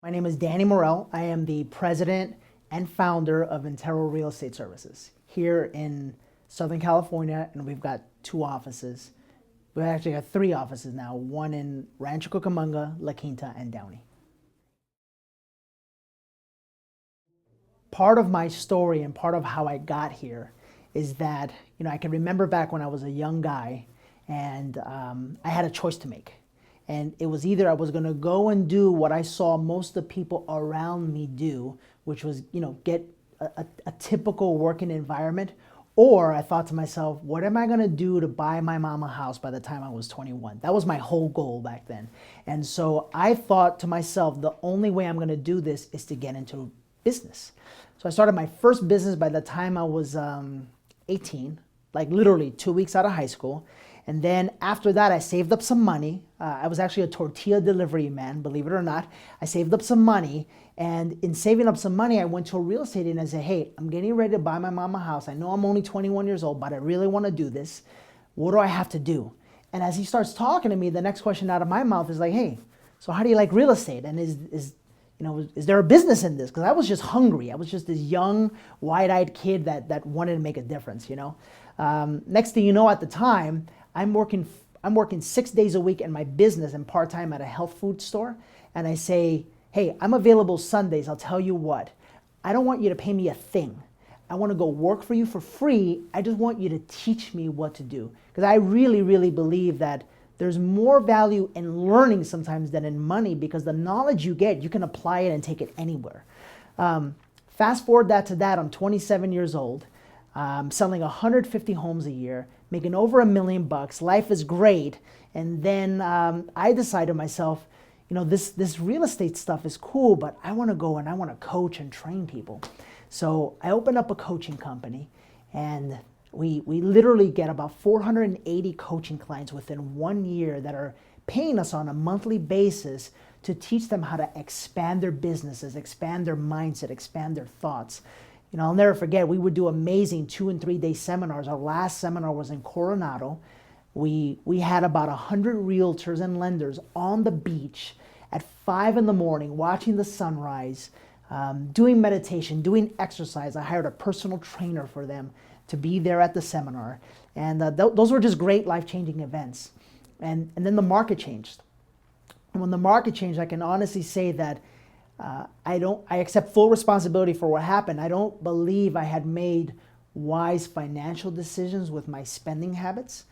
My name is Danny Morel. I am the president and founder of Intero Real Estate Services here in Southern California, and we've got 2 offices. We've actually got 3 offices now, one in Rancho Cucamonga, La Quinta, and Downey. Part of my story and part of how I got here is that, I can remember back when I was a young guy and I had a choice to make. And it was either I was going to go and do what I saw most of the people around me do, which was, get a typical working environment, or I thought to myself, what am I going to do to buy my mom a house by the time I was 21? That was my whole goal back then. And so I thought to myself, the only way I'm going to do this is to get into business. So I started my first business by the time I was 18, like literally 2 weeks out of high school. And then after that, I saved up some money. I was actually a tortilla delivery man, believe it or not. I saved up some money. And in saving up some money, I went to a real estate agent and said, hey, I'm getting ready to buy my mom a house. I know I'm only 21 years old, but I really want to do this. What do I have to do? And as he starts talking to me, the next question out of my mouth is like, hey, so how do you like real estate? And is there a business in this? Because I was just hungry. I was just this young, wide-eyed kid that wanted to make a difference, Next thing you know, at the time, I'm working 6 days a week in my business and part-time at a health food store. And I say, hey, I'm available Sundays. I'll tell you what, I don't want you to pay me a thing. I want to go work for you for free. I just want you to teach me what to do. Because I really, really believe that there's more value in learning sometimes than in money, because the knowledge you get, you can apply it and take it anywhere. Fast forward to that, I'm 27 years old. Selling 150 homes a year, making over $1 million bucks. Life is great. And then I decided to myself, this real estate stuff is cool, but I want to go and I want to coach and train people. So I opened up a coaching company, and we literally get about 480 coaching clients within 1 year that are paying us on a monthly basis to teach them how to expand their businesses, expand their mindset, expand their thoughts. I'll never forget, we would do amazing 2 and 3 day seminars. Our last seminar was in Coronado. We had about 100 realtors and lenders on the beach at 5 in the morning, watching the sunrise, doing meditation, doing exercise. I hired a personal trainer for them to be there at the seminar. And those were just great life-changing events. And then the market changed. And when the market changed, I can honestly say that I accept full responsibility for what happened. I don't believe I had made wise financial decisions with my spending habits.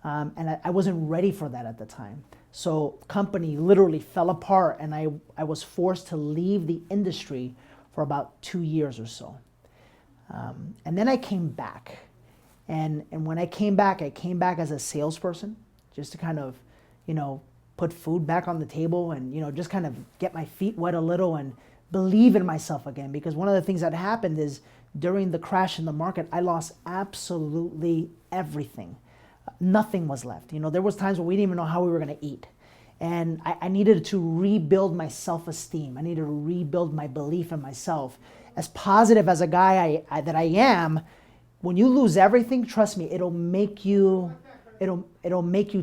And I wasn't ready for that at the time. So company literally fell apart, and I was forced to leave the industry for about 2 years or so. And then I came back. And when I came back as a salesperson, just to kind of, put food back on the table and, just kind of get my feet wet a little and believe in myself again. Because one of the things that happened is during the crash in the market, I lost absolutely everything. Nothing was left. There was times where we didn't even know how we were going to eat. And I needed to rebuild my self-esteem. I needed to rebuild my belief in myself. As positive as a guy that I am, when you lose everything, trust me, it'll make you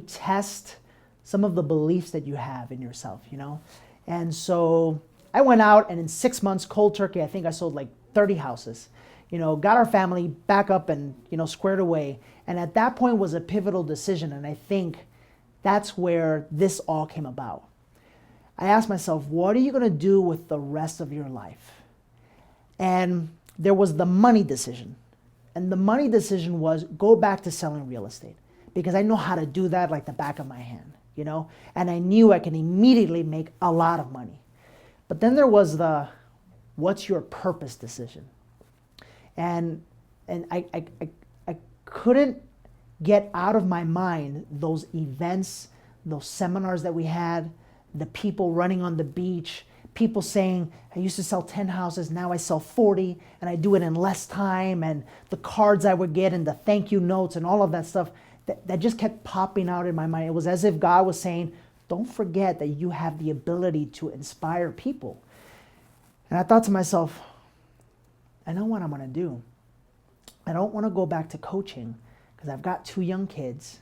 test some of the beliefs that you have in yourself, And so I went out, and in 6 months, cold turkey, I think I sold like 30 houses. Got our family back up and, squared away. And at that point was a pivotal decision. And I think that's where this all came about. I asked myself, what are you going to do with the rest of your life? And there was the money decision. And the money decision was go back to selling real estate, because I know how to do that like the back of my hand, and I knew I can immediately make a lot of money. But then there was the what's your purpose decision. And I couldn't get out of my mind those events, those seminars that we had, the people running on the beach, people saying, I used to sell 10 houses, now I sell 40, and I do it in less time, and the cards I would get and the thank you notes and all of that stuff that just kept popping out in my mind. It was as if God was saying, don't forget that you have the ability to inspire people. And I thought to myself, I know what I'm going to do. I don't want to go back to coaching because I've got 2 young kids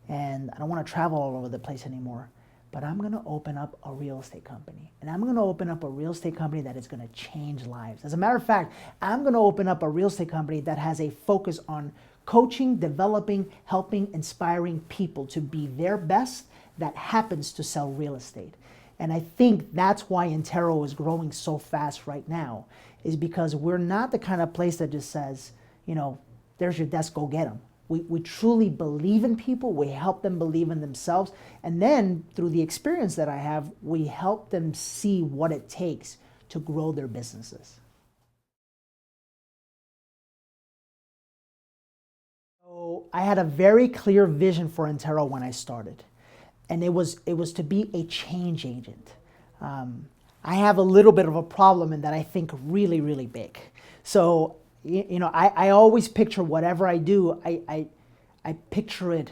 and I don't want to travel all over the place anymore. but I'm going to open up a real estate company. And I'm going to open up a real estate company that is going to change lives. As a matter of fact, I'm going to open up a real estate company that has a focus on coaching, developing, helping, inspiring people to be their best that happens to sell real estate. And I think that's why Intero is growing so fast right now, is because we're not the kind of place that just says, you know, there's your desk, go get them. We truly believe in people. We help them believe in themselves. And then through the experience that I have, we help them see what it takes to grow their businesses. So I had a very clear vision for Intero when I started. And it was to be a change agent. I have a little bit of a problem in that I think really, really big. So I always picture whatever I do, I picture it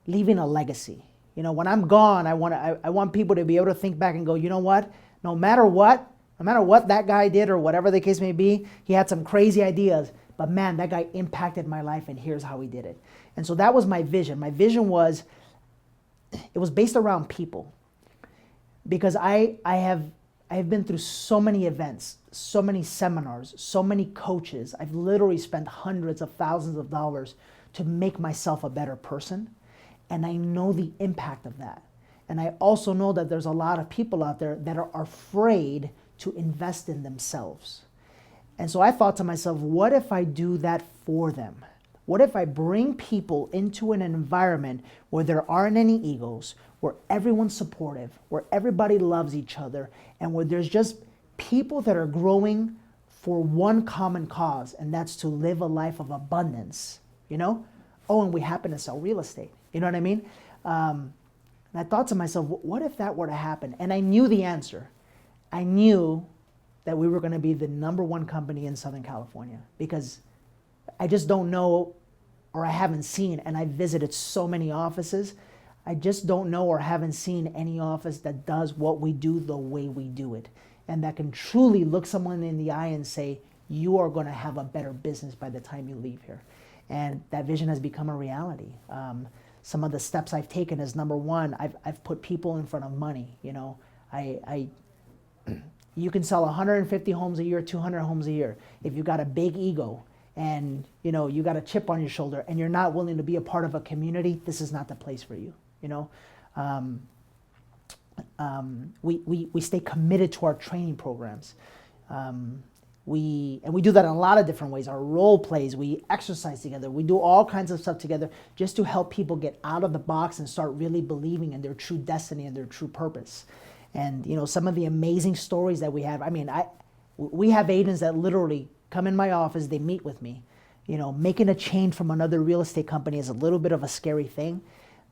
leaving a legacy. You know, when I'm gone, I want people to be able to think back and go, you know what? No matter what that guy did or whatever the case may be, he had some crazy ideas, but man, that guy impacted my life and here's how he did it. And so that was my vision. My vision was, it was based around people, because I have been through so many events, so many seminars, so many coaches. I've literally spent hundreds of thousands of dollars to make myself a better person. And I know the impact of that. And I also know that there's a lot of people out there that are afraid to invest in themselves. And so I thought to myself, what if I do that for them? What if I bring people into an environment where there aren't any egos, where everyone's supportive, where everybody loves each other, and where there's just people that are growing for one common cause, and that's to live a life of abundance, you know? Oh, and we happen to sell real estate, you know what I mean? And I thought to myself, what if that were to happen? And I knew the answer. I knew that we were going to be the #1 company in Southern California, because I just don't know, or I haven't seen, and I visited so many offices, I just don't know or haven't seen any office that does what we do the way we do it, and that can truly look someone in the eye and say, you are going to have a better business by the time you leave here. And that vision has become a reality. Some of the steps I've taken is, #1, I've put people in front of money. You know, you can sell 150 homes a year, 200 homes a year. If you've got a big ego and you know you got a chip on your shoulder and you're not willing to be a part of a community, this is not the place for you. You know, we stay committed to our training programs. We do that in a lot of different ways. Our role plays, we exercise together, we do all kinds of stuff together just to help people get out of the box and start really believing in their true destiny and their true purpose. And you know, some of the amazing stories that we have, I mean, we have agents that literally come in my office, they meet with me. You know, making a change from another real estate company is a little bit of a scary thing,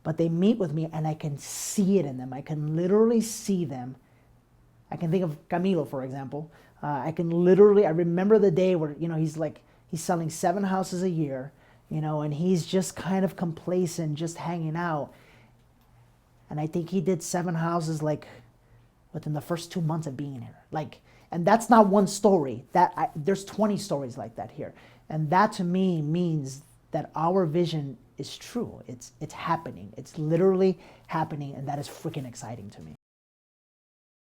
but they meet with me and I can see it in them. I can literally see them. I can think of Camilo, for example. I remember the day where, you know, he's selling 7 houses a year, you know, and he's just kind of complacent, just hanging out. And I think he did 7 houses like within the first 2 months of being here. Like, and that's not one story. There's 20 stories like that here. And that to me means that our vision is true. It's happening. It's literally happening, and that is freaking exciting to me.